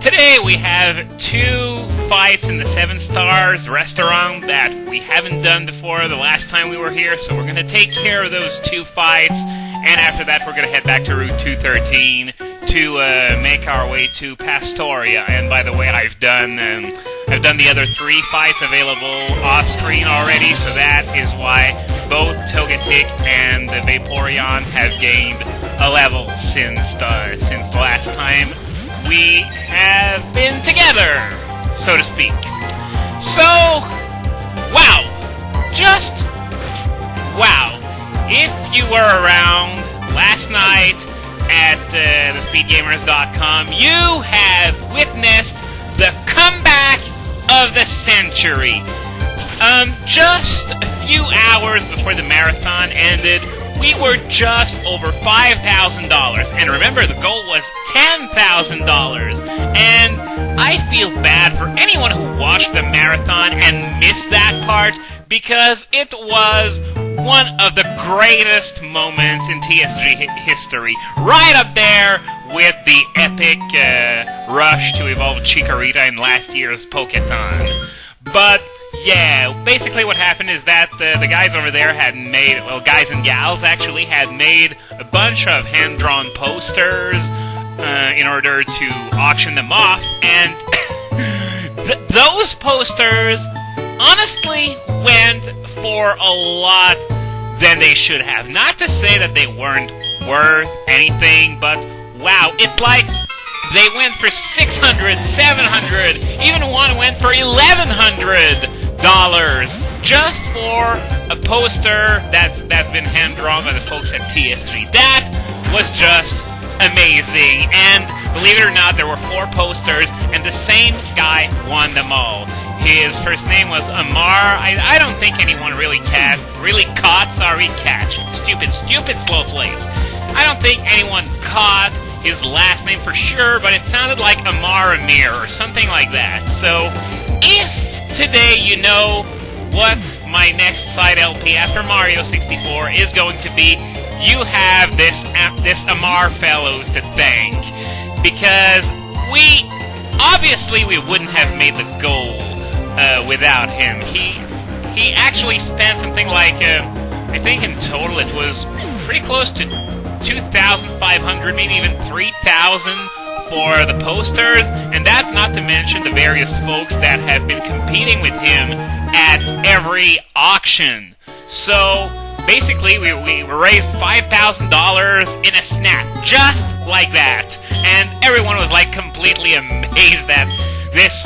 Today we have 2 fights in the 7 Stars restaurant that we haven't done before the last time we were here, so we're going to take care of those 2 fights, and after that we're going to head back to Route 213 to make our way to Pastoria. And by the way, I've done the other 3 fights available off-screen already, so that is why both Togetic and Vaporeon have gained a level since the last time we have been together, so to speak. So, wow. Just wow. If you were around last night at thespeedgamers.com, you have witnessed the comeback of the century. Just a few hours before the marathon ended, we were just over $5,000. And remember, the goal was $10,000. And I feel bad for anyone who watched the marathon and missed that part, because it was one of the greatest moments in TSG history. Right up there with the epic rush to evolve Chikorita in last year's Pokémon. But yeah, basically what happened is that the guys over there had made, well, guys and gals actually, had made a bunch of hand-drawn posters in order to auction them off, and those posters honestly went for a lot than they should have. Not to say that they weren't worth anything, but wow, it's like they went for $600, $700, even one went for $1,100 just for a poster that's been hand-drawn by the folks at TSG. That was just amazing, and believe it or not, there were 4 posters, and the same guy won them all. His first name was Ammar. I don't think anyone really caught, stupid slowflakes. I don't think anyone caught his last name for sure, but it sounded like Ammar Amir or something like that. So, if today you know what my next side LP after Mario 64 is going to be, you have this Ammar fellow to thank, because we wouldn't have made the goal without him. He actually spent something like I think in total it was pretty close to 2,500, maybe even 3,000 for the posters, and that's not to mention the various folks that have been competing with him at every auction. So basically, we raised $5,000 in a snap, just like that, and everyone was like completely amazed that this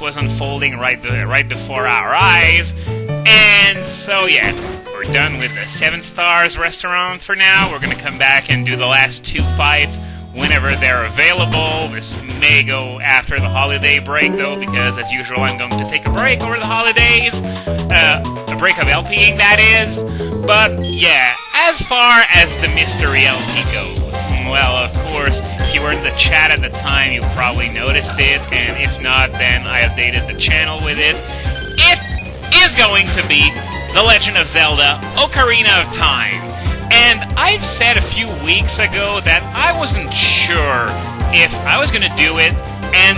was unfolding right before our eyes. And so yeah, we're done with the 7 Stars restaurant for now. We're going to come back and do the last 2 fights whenever they're available. This may go after the holiday break, though, because as usual I'm going to take a break over the holidays. A break of LPing, that is. But yeah, as far as the mystery LP goes, well, of course, if you were in the chat at the time, you probably noticed it, and if not, then I updated the channel with it. It is going to be The Legend of Zelda: Ocarina of Time. And I've said a few weeks ago that I wasn't sure if I was going to do it, and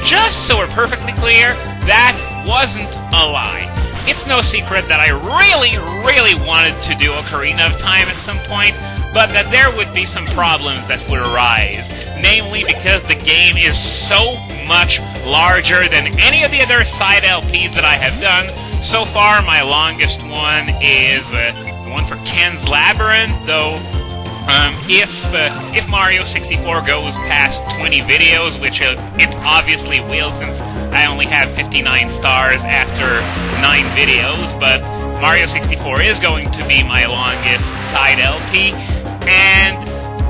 just so we're perfectly clear, that wasn't a lie. It's no secret that I really wanted to do Ocarina of Time at some point, but that there would be some problems that would arise. Namely because the game is so much larger than any of the other side LPs that I have done. So far, my longest one is the one for Ken's Labyrinth, though if Mario 64 goes past 20 videos, which it obviously will since I only have 59 stars after 9 videos, but Mario 64 is going to be my longest side LP, and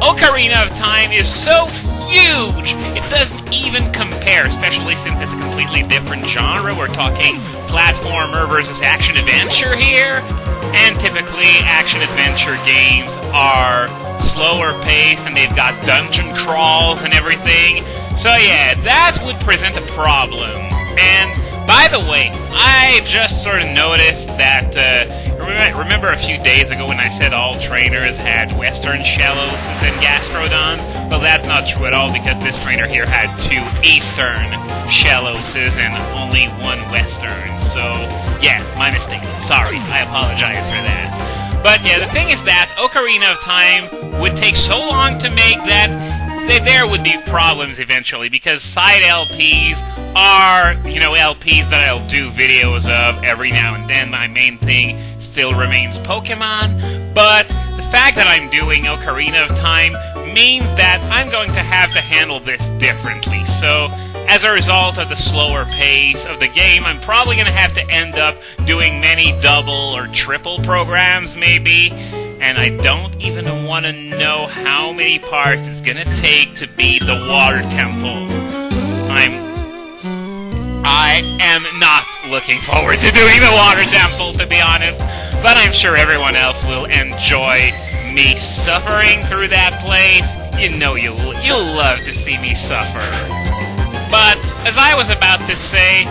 Ocarina of Time is so huge, it doesn't even compare, especially since it's a completely different genre. We're talking platformer versus action-adventure here, and typically action-adventure games are slower paced and they've got dungeon crawls and everything. So yeah, that would present a problem. And by the way, I just sort of noticed that remember a few days ago when I said all trainers had Western Shelloses and Gastrodons? Well, that's not true at all, because this trainer here had 2 Eastern Shelloses and only 1 Western. So, yeah, my mistake. Sorry, I apologize for that. But yeah, the thing is that Ocarina of Time would take so long to make that there would be problems eventually, because side LPs are, LPs that I'll do videos of every now and then. My main thing still remains Pokemon, but the fact that I'm doing Ocarina of Time means that I'm going to have to handle this differently. So, as a result of the slower pace of the game, I'm probably going to have to end up doing many double or triple programs, maybe. And I don't even want to know how many parts it's going to take to beat the Water Temple. I am not looking forward to doing the Water Temple, to be honest. But I'm sure everyone else will enjoy me suffering through that place. You'll love to see me suffer. But, as I was about to say,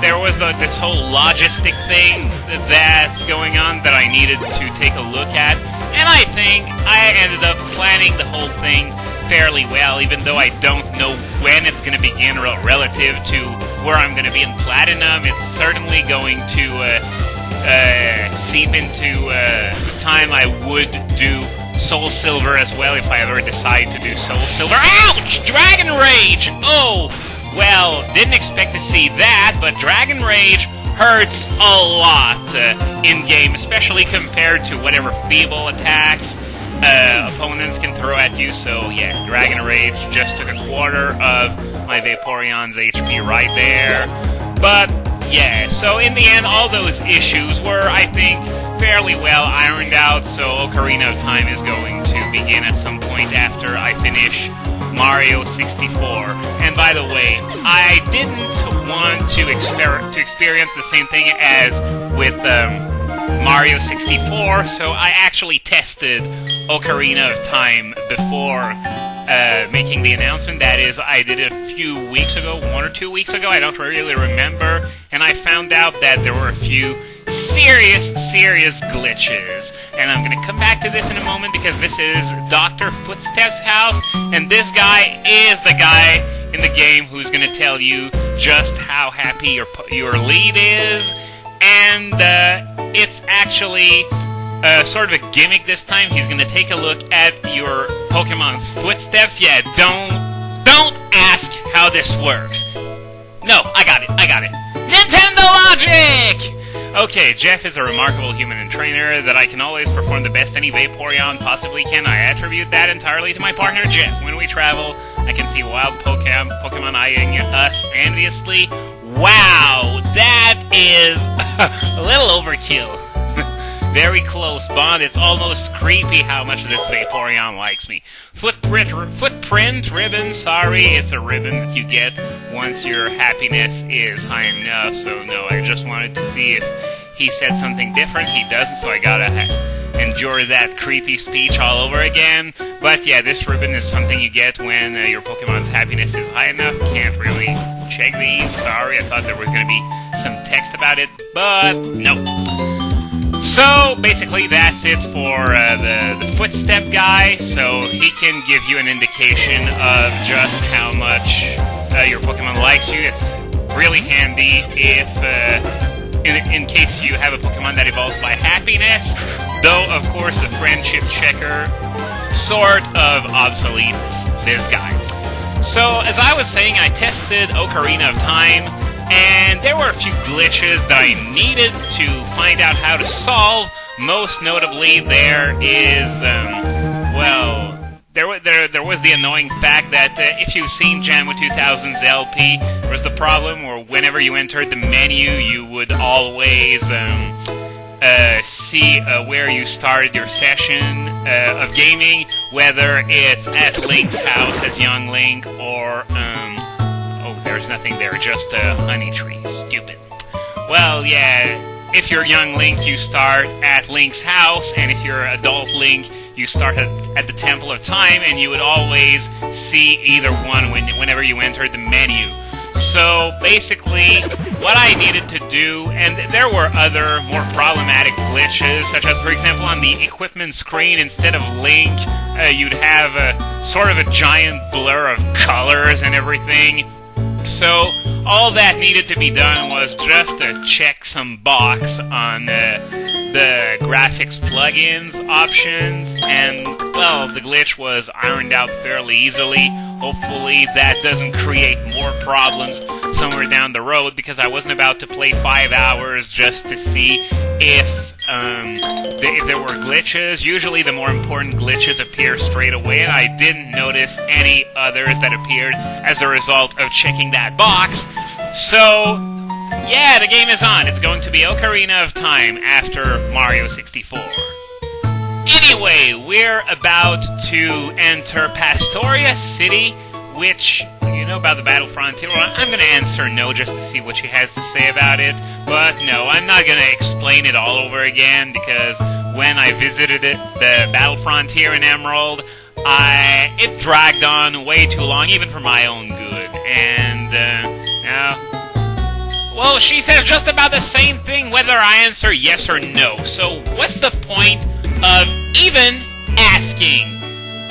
there was this whole logistic thing that's going on that I needed to take a look at, and I think I ended up planning the whole thing fairly well, even though I don't know when it's going to begin relative to where I'm going to be in Platinum. It's certainly going to seep into the time I would do Soul Silver as well, if I ever decide to do Soul Silver. Ouch! Dragon Rage! Oh! Well, didn't expect to see that, but Dragon Rage hurts a lot in-game, especially compared to whatever feeble attacks opponents can throw at you. So, yeah, Dragon Rage just took a quarter of my Vaporeon's HP right there. But, yeah, so in the end, all those issues were, I think, fairly well ironed out, so Ocarina of Time is going to begin at some point after I finish Mario 64. And by the way, I didn't want to experience the same thing as with Mario 64, so I actually tested Ocarina of Time before making the announcement. That is, I did it a few weeks ago, 1 or 2 weeks ago, I don't really remember, and I found out that there were a few serious glitches. And I'm going to come back to this in a moment, because this is Dr. Footstep's house, and this guy is the guy in the game who's going to tell you just how happy your lead is, and it's actually sort of a gimmick this time. He's going to take a look at your Pokemon's footsteps. Yeah, don't ask how this works. No, I got it. Nintendo Logic! Okay, Jeff is a remarkable human and trainer that I can always perform the best any Vaporeon possibly can. I attribute that entirely to my partner, Jeff. When we travel, I can see wild Pokemon eyeing us enviously. Wow, that is a little overkill. Very close bond. It's almost creepy how much this Vaporeon likes me. Footprint ribbon. Sorry, it's a ribbon that you get once your happiness is high enough. So no, I just wanted to see if he said something different. He doesn't, so I gotta endure that creepy speech all over again. But yeah, this ribbon is something you get when your Pokemon's happiness is high enough. Can't really check these. Sorry, I thought there was gonna be some text about it, but no. So, basically, that's it for the footstep guy, so he can give you an indication of just how much your Pokemon likes you. It's really handy if, in case you have a Pokemon that evolves by happiness, though, of course, the friendship checker sort of obsoletes this guy. So, as I was saying, I tested Ocarina of Time, and there were a few glitches that I needed to find out how to solve. Most notably, there was the annoying fact that if you've seen Jammu 2000's LP, there was the problem where whenever you entered the menu, you would always see where you started your session of gaming, whether it's at Link's house as young Link or there's nothing there, just a honey tree. Stupid. Well, yeah, if you're young Link, you start at Link's house, and if you're adult Link, you start at the Temple of Time, and you would always see either one whenever you entered the menu. So, basically, basically, what I needed to do, and there were other more problematic glitches, such as, for example, on the equipment screen, instead of Link, you'd have a sort of a giant blur of colors and everything. So, all that needed to be done was just to check some box on the graphics plugins options, and, well, the glitch was ironed out fairly easily. Hopefully that doesn't create more problems somewhere down the road, because I wasn't about to play 5 hours just to see if there were glitches. Usually the more important glitches appear straight away, and I didn't notice any others that appeared as a result of checking that box. So, yeah, the game is on. It's going to be Ocarina of Time after Mario 64. Anyway, we're about to enter Pastoria City, which, you know about the Battle Frontier? Well, I'm going to answer no just to see what she has to say about it. But no, I'm not going to explain it all over again, because when I visited the Battle Frontier in Emerald, it dragged on way too long, even for my own good. And, well, she says just about the same thing whether I answer yes or no. So what's the point of even asking?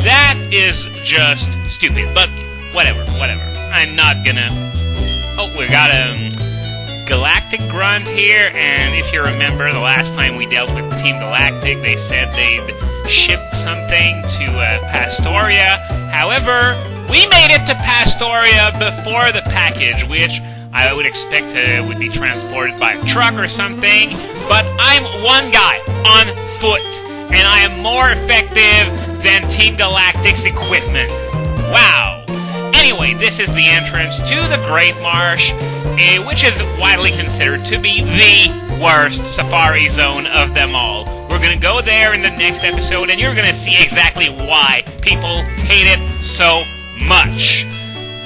That is just stupid, but whatever. I'm not gonna... Oh, we got a Galactic Grunt here, and if you remember, the last time we dealt with Team Galactic, they said they'd shipped something to Pastoria. However, we made it to Pastoria before the package, which I would expect would be transported by a truck or something, but I'm one guy, on foot, and I am more effective than Team Galactic's equipment. Wow. Anyway, this is the entrance to the Great Marsh, which is widely considered to be the worst safari zone of them all. We're going to go there in the next episode, and you're going to see exactly why people hate it so much.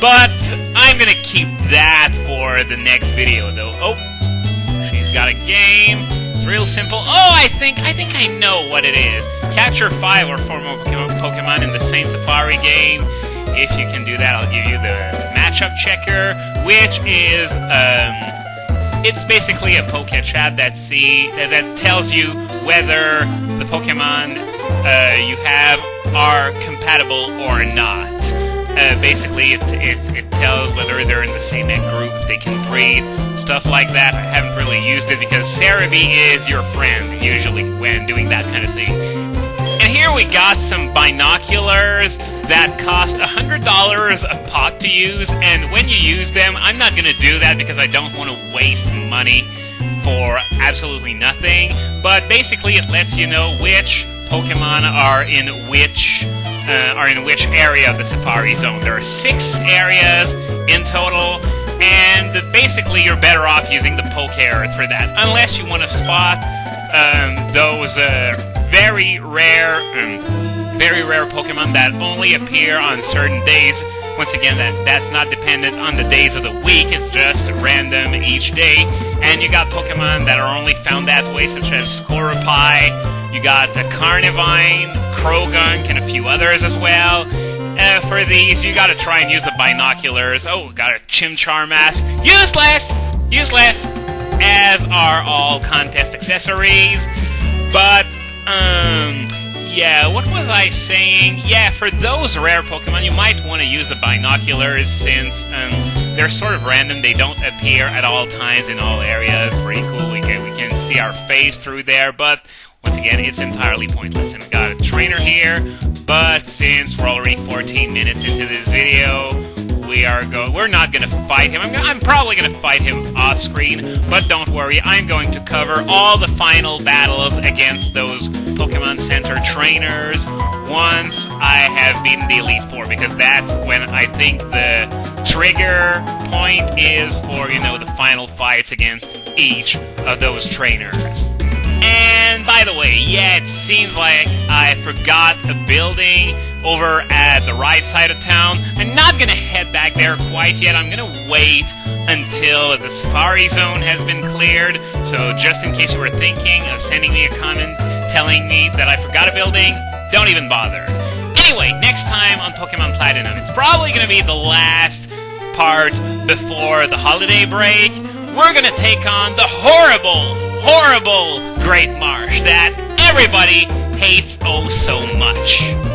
But I'm going to keep that for the next video, though. Oh, she's got a game. It's real simple. Oh, I think I know what it is. Capture 5 or 4 more Pokemon in the same Safari game. If you can do that, I'll give you the matchup checker, which is, it's basically a Pokechat that tells you whether the Pokemon you have are compatible or not. Basically, it tells whether they're in the same group, they can breed, stuff like that. I haven't really used it because Cerebi is your friend, usually, when doing that kind of thing. And here we got some binoculars that cost $100 a pop to use, and when you use them, I'm not going to do that because I don't want to waste money for absolutely nothing, but basically it lets you know which Pokemon are in which area of the Safari Zone. There are 6 areas in total, and basically you're better off using the Poke Earth for that, unless you want to spot those very rare Pokemon that only appear on certain days. Once again, that's not dependent on the days of the week, it's just random each day. And you got Pokemon that are only found that way, such as Scoropie, you got the Carnivine, Krogunk, and a few others as well. For these, you gotta try and use the binoculars. Oh, got a Chimchar mask. Useless! As are all contest accessories. But, yeah, what was I saying? Yeah, for those rare Pokemon, you might want to use the binoculars since they're sort of random. They don't appear at all times in all areas. Pretty cool. We can see our face through there, but once again, it's entirely pointless. And we got a trainer here, but since we're already 14 minutes into this video, we're not going to fight him. I'm probably going to fight him off screen, but don't worry, I'm going to cover all the final battles against those Pokemon Center trainers once I have beaten the Elite Four, because that's when I think the trigger point is for, the final fights against each of those trainers. And by the way, yeah, it seems like I forgot a building over at the right side of town. I'm not gonna head back there quite yet. I'm gonna wait until the Safari Zone has been cleared. So just in case you were thinking of sending me a comment telling me that I forgot a building, don't even bother. Anyway, next time on Pokemon Platinum, it's probably gonna be the last part before the holiday break, we're gonna take on the horrible, horrible Great Marsh that everybody hates oh so much.